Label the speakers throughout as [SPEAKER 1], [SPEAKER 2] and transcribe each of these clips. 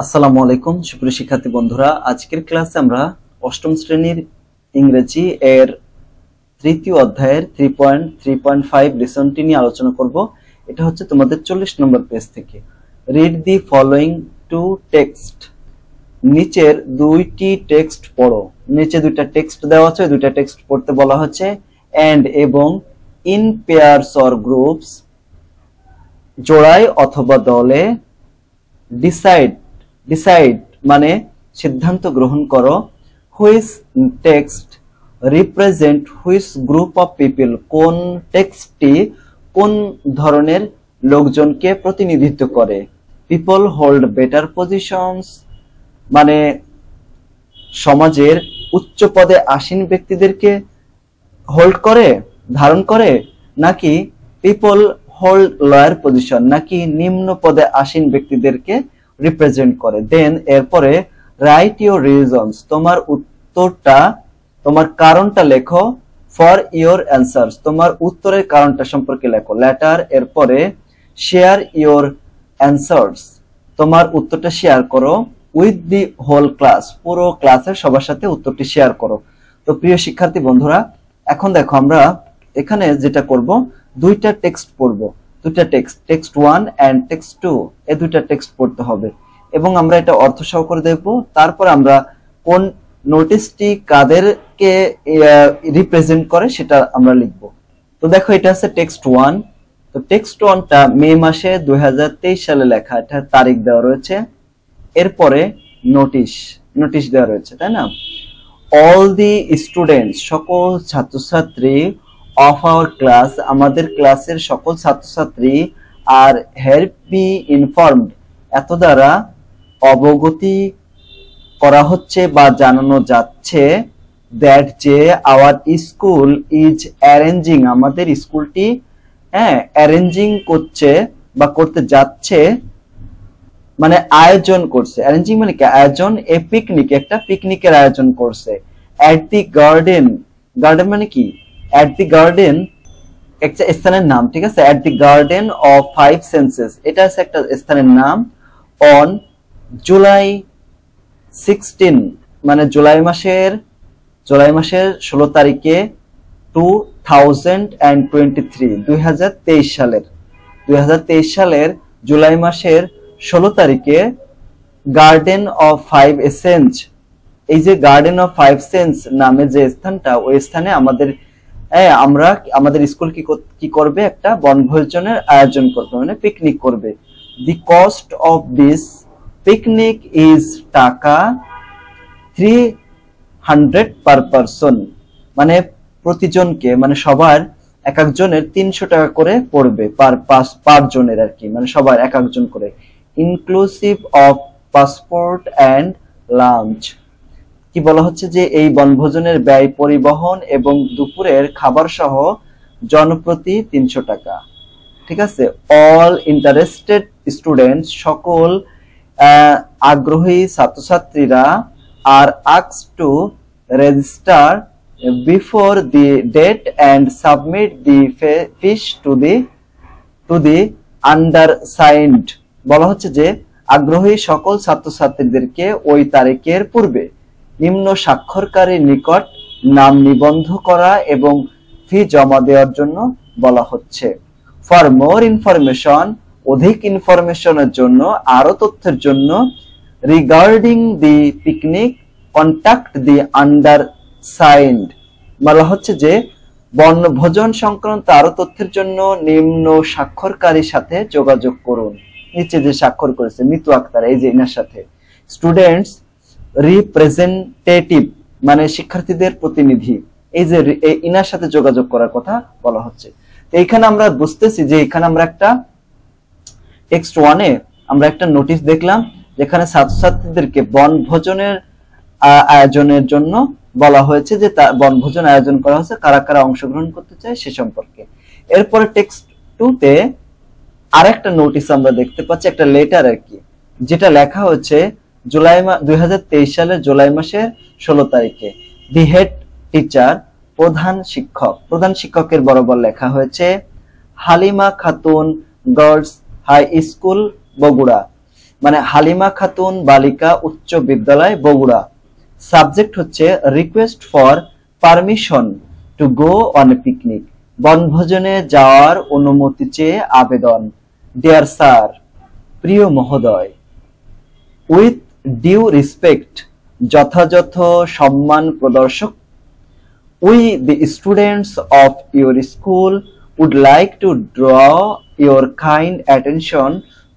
[SPEAKER 1] আসসালামু আলাইকুম সুপ্রিয় শিক্ষার্থী বন্ধুরা, আজকের ক্লাসে আমরা অষ্টম শ্রেণীর ইংরেজি এর তৃতীয় অধ্যায়ের 3.3.5 লেসনটি নিয়ে আলোচনা করব। এটা হচ্ছে তোমাদের 40 নম্বর পেজ থেকে। Read the following two text. নিচের দুইটি টেক্সট পড়ো। নিচে দুইটা টেক্সট দেওয়া আছে, দুইটা টেক্সট পড়তে বলা হচ্ছে। এন্ড এবং ইন পেয়ারস অর গ্রুপস, জোড়ায় অথবা দলে। ডিসাইড মানে সিদ্ধান্ত গ্রহণ করো। Which text represent which group of people, কোন টেক্সটটি কোন ধরনের লোকজনকে প্রতিনিধিত্ব করে। পিপল হোল্ড বেটার পজিশনস মানে সমাজের উচ্চ পদে আসীন ব্যক্তিদেরকে হোল্ড করে, ধারণ করে, নাকি পিপল হোল্ড লোয়ার পজিশন নাকি নিম্ন পদে আসীন ব্যক্তিদেরকে রিপ্রেজেন্ট করে। দেন এরপরে রাইট ইউর রিজনস, তোমার উত্তরটা, তোমার কারণটা লেখো। ফর ইউর অ্যান্সার্স, তোমার উত্তরের কারণটা সম্পর্কে লেখো। লেটার এরপরে শেয়ার ইউর অ্যান্সার্স, তোমার উত্তরটা শেয়ার করো। উইথ দি হোল ক্লাস, পুরো ক্লাসের সবার সাথে উত্তরটি শেয়ার করো। তো প্রিয় শিক্ষার্থী বন্ধুরা, এখন দেখো আমরা এখানে যেটা করব, দুইটা টেক্সট পড়বো। দুইটা টেক্সট 1 এন্ড টেক্সট 2, এই দুইটা টেক্সট পড়তে হবে এবং আমরা এটা অর্থ সহকারে দেখব। তারপর আমরা কোন নোটিশটি কাদেরকে রিপ্রেজেন্ট করে সেটা আমরা লিখব। তো দেখো এটা আছে টেক্সট 1। তো টেক্সট 1টা মে মাসে 2023 সালে লেখা, এটা তারিখ দেওয়া রয়েছে। এরপরে নোটিশ দেওয়া রয়েছে, তাই না? অল দি স্টুডেন্টস, সকল ছাত্রছাত্রী অফ আওয়ার ক্লাস, আমাদের ক্লাসের সকল ছাত্রছাত্রী, আর হেল্প বি ইনফর্মড, এত দ্বারা অবগতি করা হচ্ছে বা জানানো যাচ্ছে, দ্যাট যে আওয়ার স্কুল ইজ অ্যারেঞ্জিং, আমাদের স্কুলটি অ্যারেঞ্জিং করছে বা করতে যাচ্ছে, মানে আয়োজন করছে। অ্যারেঞ্জিং মানে কি? আয়োজন। এ পিকনিক, একটা পিকনিকের আয়োজন করছে। এট দি গার্ডেন, গার্ডেন মানে কি? এট দি গার্ডেন একটা স্থানের নাম, ঠিক আছে? এট দি গার্ডেন অফ 5 সেন্সেস, এটা আছে একটা স্থানের নাম। অন জুলাই 16, মানে জুলাই মাসের 16 তারিখে 2023 সালের জুলাই মাসের 16 তারিখে গার্ডেন অফ 5 সেন্স, এই যে গার্ডেন অফ 5 সেন্স নামে যে স্থানটা, ওই স্থানে আমাদের স্কুল কি করবে? একটা বনভোজনের আয়োজন করবে, মানে পিকনিক করবে। The cost of this picnic is টাকা 300 পার পারসন, মানে প্রতিজনকে, মানে সবার এক একজনের 300 টাকা করে পড়বে পার জনের আর কি, মানে সবার এক একজন করে। Inclusive of passport and lunch, কি বলা হচ্ছে যে এই বনভোজনের ব্যয় পরিবহন এবং দুপুরের খাবার সহ জনপ্রতি 300 টাকা, ঠিক আছে? অল ইন্টারেস্টেড স্টুডেন্টস, সকল আগ্রহী ছাত্রছাত্রীরা, are asked to register before the date and submit the fees to the undersigned, বলা হচ্ছে যে আগ্রহী সকল ছাত্রছাত্রীদেরকে ওই তারিখের পূর্বে নিম্ন স্বাক্ষরকারীর নিকট নাম নিবন্ধ করা এবং ফি জমা দেওয়ার জন্য বলা হচ্ছে। ফর মোর ইনফরমেশন, অধিক ইনফরমেশনের জন্য, আরো তথ্যের জন্য, রিগার্ডিং দি পিকনিক কন্টাক্ট দি আন্ডারসাইন্ড, বলা হচ্ছে যে বনভোজন সংক্রান্ত আরো তথ্যের জন্য নিম্ন স্বাক্ষরকারীর সাথে যোগাযোগ করুন। নিচে যে স্বাক্ষর করেছে মিতু আক্তার, এই যে ইনার সাথে। স্টুডেন্টস রিপ্রেজেন্টেটিভ মানে শিক্ষার্থীদের প্রতিনিধি, এই যে ইনার সাথে যোগাযোগ করার কথা বলা হচ্ছে। তো এইখানে আমরা বুঝতেছি যে এখানে আমরা একটা টেক্সট 1-এ আমরা একটা নোটিশ দেখলাম, যেখানে ছাত্রছাত্রীদেরকে বনভোজনের আয়োজনের জন্য বলা হয়েছে, যে বনভোজন আয়োজন করা হয়েছে, কারা কারা অংশগ্রহণ করতে চায় সে সম্পর্কে। এরপরে টেক্সট 2-তে আরেকটা নোটিশ আমরা দেখতে পাচ্ছি, একটা লেটার আর কি, যেটা লেখা হচ্ছে 2023 সালের জুলাই মাসের 16 তারিখে। দি হেড টিচার, প্রধান শিক্ষকের বরাবর লেখা হয়েছে Halima Khatun girls high school Bogura. মানে হালিমা খাতুন বালিকা উচ্চ বিদ্যালয় বগুড়া। সাবজেক্ট হচ্ছে request for permission to go on a picnic, বনভোজনে যাওয়ার অনুমতি চেয়ে আবেদন। ডিয়ার স্যার, প্রিয় মহোদয়। উইথ ডিউ রেসপেক্ট, যথাযথ সম্মান প্রদর্শক, we the students of your school would like to draw your kind attention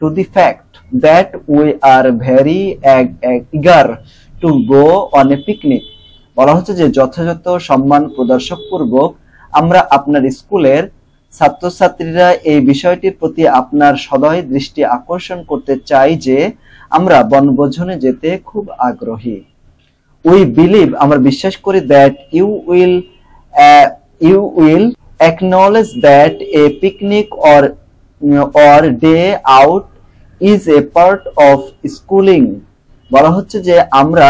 [SPEAKER 1] to the fact that we are very eager to go on a picnic। বলা হচ্ছে যে যথাযথ সম্মান প্রদর্শক পূর্বক আমরা আপনার স্কুলের ছাত্রছাত্রীরা এই বিষয়টির প্রতি আপনার সদয় দৃষ্টি আকর্ষণ করতে চাই যে আমরা বনভোজনে যেতে খুব আগ্রহী। We believe, আমরা বিশ্বাস করি, that you will acknowledge that a picnic or day out is a part of schooling। বলা হচ্ছে যে আমরা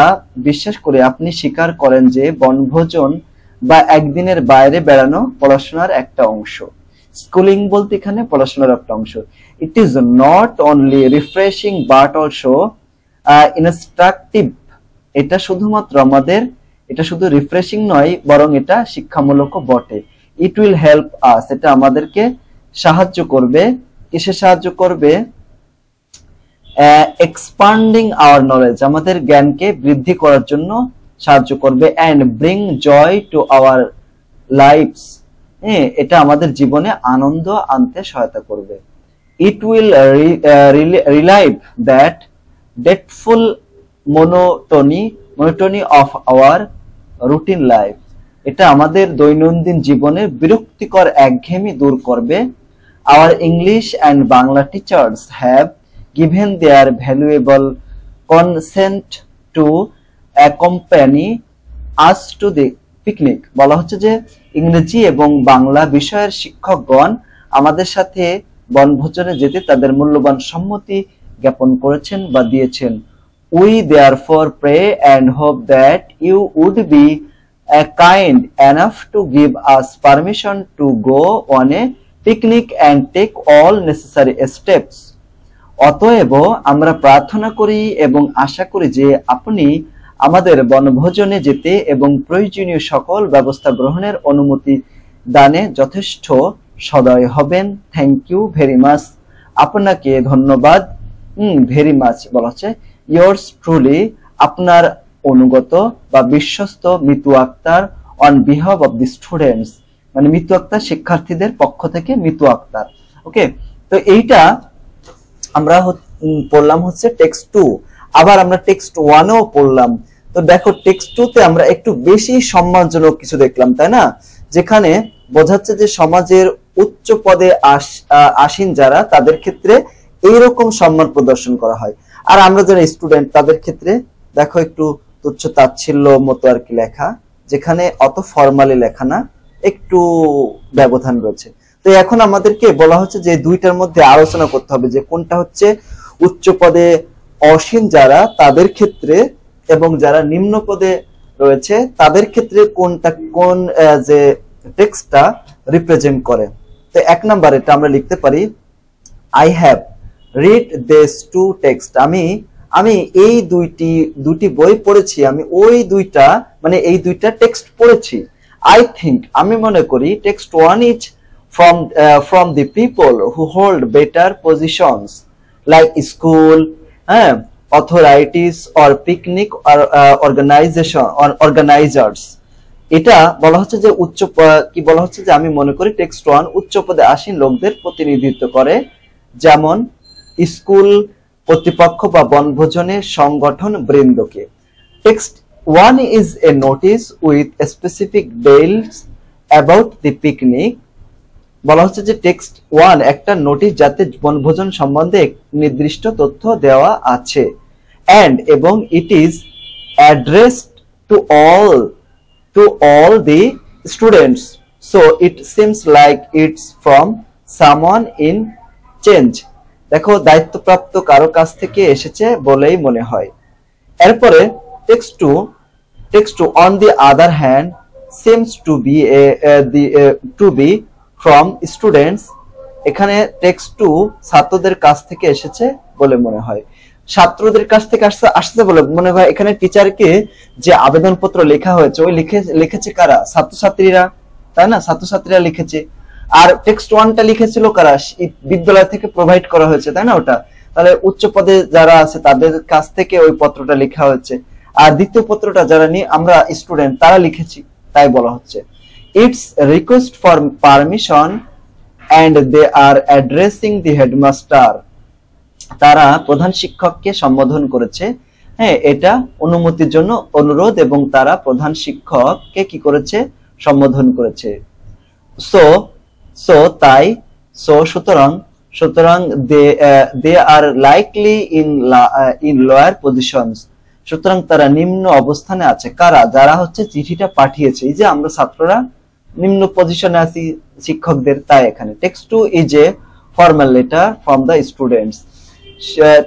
[SPEAKER 1] বিশ্বাস করি, আপনি স্বীকার করেন যে বনভোজন বা একদিনের বাইরে বেড়ানো পড়াশোনার একটা অংশ। স্কুলিং বলতে এখানে পড়াশোনার একটা অংশ। It is not only refreshing but also instructive। এটা শুধুমাত্র এটা শুধু রিফ্রেশিং নয়, বরং এটা শিক্ষামূলকও বটে। ইট উইল হেল্প আস, এটা আমাদেরকে সাহায্য করবে। কিসে সাহায্য করবে? এক্সপান্ডিং আওয়ার নলেজ, আমাদের জ্ঞানকে বৃদ্ধি করার জন্য সাহায্য করবে। And bring joy to our lifes, এটা আমাদের জীবনে আনন্দ আনতে সহায়তা করবে। It will relieve that deathful monotony of our routine life, এটা আমাদের দৈনন্দিন জীবনের বিরক্তিকর একঘেয়েমি দূর করবে। Our English and Bangla teachers have given their valuable consent to accompany us to the picnic। বলা হচ্ছে যে ইংরেজি এবং বাংলা বিষয়ের শিক্ষকগণ আমাদের সাথে বনভোজনে যেতে তাদের মূল্যবান সম্মতি জ্ঞাপন করেছেন বা দিয়েছেন। We therefore pray and hope that you would be kind enough to give us permission to go on a picnic and take all necessary steps। অতএব আমরা প্রার্থনা করি এবং আশা করি যে আপনি আমাদের বনভোজনে যেতে এবং প্রয়োজনীয় সকল ব্যবস্থা গ্রহণের অনুমতি দানে যথেষ্ট সদয় হবেন। থ্যাংক ইউ ভেরি মাচ, আপনাকে ধন্যবাদ। ভেরি মাচ বলা হচ্ছে yours truly, আপনার অনুগত বা বিশ্বস্ত Mitu Akter, on behalf of the students, মানে মিতু আক্তার শিক্ষার্থীদের পক্ষ থেকে মিতু আক্তার। ওকে, তো এইটা আমরা পড়লাম হচ্ছে টেক্সট 2। আবার আমরা টেক্সট 1ও পড়লাম। তো দেখো টেক্সট 2তে আমরা একটু বেশি সম্মানজনক কিছু দেখলাম, তাই না? যেখানে বোঝাচ্ছে যে সমাজের উচ্চ পদে আসীন যারা, তাদের ক্ষেত্রে এইরকম সম্মান প্রদর্শন করা হয়। আর আমরা যারা স্টুডেন্ট তাদের ক্ষেত্রে দেখো একটু তুচ্ছ তাচ্ছিল্য মতো আর কি লেখা, যেখানে অত ফর্মালি লেখা না, একটু ব্যবধান রয়েছে। তো এখন আমাদেরকে বলা হচ্ছে যে দুইটার মধ্যে আলোচনা করতে হবে যে কোনটা হচ্ছে উচ্চ পদে অসীন যারা তাদের ক্ষেত্রে এবং যারা নিম্ন পদে রয়েছে তাদের ক্ষেত্রে কোনটা কোন যে টেক্সটটা রিপ্রেজেন্ট করে। তো এক নাম্বার এটা আমরা লিখতে পারি I have read this two text. আমি এই দুটি বই পড়েছি, আমি ওই দুইটা মানে এই দুইটা টেক্সট পড়েছি। আই থিঙ্ক, আমি মনে করি text 1 is from the people who hold better positions like school, authorities or picnic or organization or organizers। এটা বলা হচ্ছে যে কি বলা হচ্ছে যে আমি মনে করি টেক্সট 1 উচ্চ পদে আসীন লোকদের প্রতিনিধিত্ব করে, যেমন স্কুল কর্তৃপক্ষ বা বনভোজনের সংগঠন বৃন্দকে। Text 1 is a notice with specific details about the picnic। বলা হচ্ছে যে টেক্সট 1 একটা নোটিশ যাতে বনভোজন সম্বন্ধে নির্দিষ্ট তথ্য দেওয়া আছে। and এবং it is addressed to all the students, so it seems like it's from someone in change। দেখো দায়িত্বপ্রাপ্ত কারো কাছ থেকে এসেছে বলেই মনে হয়। এরপরে text 2 on the other hand seems to be from students। এখানে টেক্সট 2 ছাত্রদের কাছ থেকে এসেছে বলে মনে হয়। ছাত্রদের কাছ থেকে আসতে বলে মনে হয় এখানে টিচারকে যে আবেদনপত্র লেখা হয়েছে ওই লিখেছে কারা? ছাত্রছাত্রীরা, তাই না? ছাত্রছাত্রীরা লিখেছে। আর টেক্সট 1টা লিখেছিল কারা? বিদ্যালয় থেকে প্রোভাইড করা হয়েছে, তাই না? ওটা তাহলে উচ্চ পদে যারা আছে তাদের কাছ থেকে ওই পত্রটা লেখা হয়েছে। আর দ্বিতীয় পত্রটা যারা নিয়ে আমরা স্টুডেন্ট তারা লিখেছি, তাই বলা হচ্ছে it's request for permission and they are addressing the headmaster. তারা প্রধান শিক্ষককে সম্বোধন করেছে। হ্যাঁ, এটা অনুমতির জন্য অনুরোধ এবং তারা প্রধান শিক্ষককে কি করেছে? সম্বোধন করেছে। তাই সুতরাং they are likely in lower positions. সুতরাং তারা নিম্ন অবস্থানে আছে। কারা? যারা হচ্ছে চিঠিটা পাঠিয়েছে। এই যে আমরা ছাত্ররা নিম্ন পজিশনে আছি শিক্ষকদের, তাই এখানে text 2 is a formal letter from the students.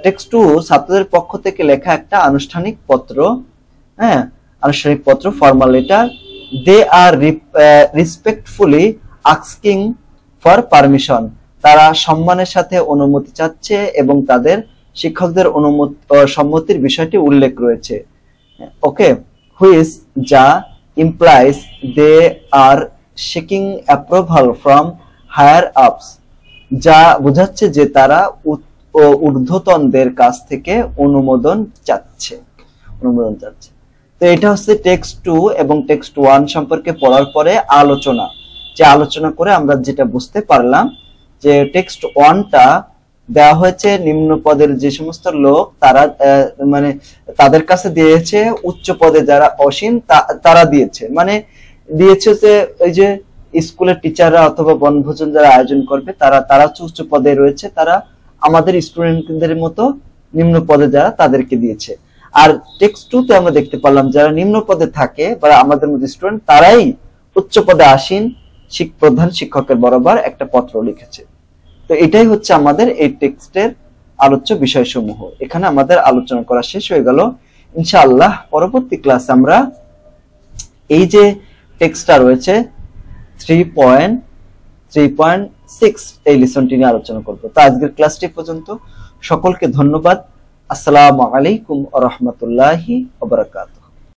[SPEAKER 1] Text 2 ছাত্রদের পক্ষ থেকে লেখা একটা আনুষ্ঠানিক পত্র। হ্যাঁ, আনুষ্ঠানিক পত্র, formal letter. They are respectfully asking for permission. তারা সম্মানের সাথে অনুমতি চাচ্ছে এবং তাদের শিক্ষকদের সম্মতির বিষয়টি উল্লেখ রয়েছে। ওকে, হুইচ যা implies they are seeking approval from higher ups. যা বোঝাচ্ছে যে তারা ঊর্ধ্বতনদের কাছ থেকে অনুমোদন চাচ্ছে। তো এটা হচ্ছে টেক্সট 2 এবং টেক্সট 1 সম্পর্কে পড়ার পরে আলোচনা করে আমরা যেটা বুঝতে পারলাম যে টেক্সট 1টা দেওয়া হয়েছে নিম্ন পদের যে সমস্ত লোক তারা মানে তাদের কাছে দিয়েছে, উচ্চ পদে যারা অসীন তারা দিয়েছে, মানে দিয়েছে যে ওই যে স্কুলের টিচাররা অথবা বনভোজন যারা আয়োজন করবে তারা উচ্চ পদে রয়েছে, তারা আমাদের স্টুডেন্টদের মতো নিম্ন পদে যারা তাদেরকে দিয়েছে। আর টেক্সট 2 তে আমরা দেখতে পারলাম যারা নিম্ন পদে থাকে বা আমাদের মতো স্টুডেন্ট তারাই উচ্চ পদে আসীন প্রধান শিক্ষকের বরাবর একটা পত্র লিখেছে। তো এটাই হচ্ছে আমাদের এই টেক্সটের আলোচ্য বিষয়সমূহ। এখানে আমাদের আলোচনা করা শেষ হয়ে গেল। ইনশাআল্লাহ পরবর্তী ক্লাসে আমরা এই যে টেক্সটটা রয়েছে 3.6 এই লেসনটি নিয়ে আলোচনা করব। তো আজকের ক্লাসটি পর্যন্ত, সকলকে ধন্যবাদ। আসসালামু আলাইকুম ওয়া রাহমাতুল্লাহি ওয়া বারাকাতুহু।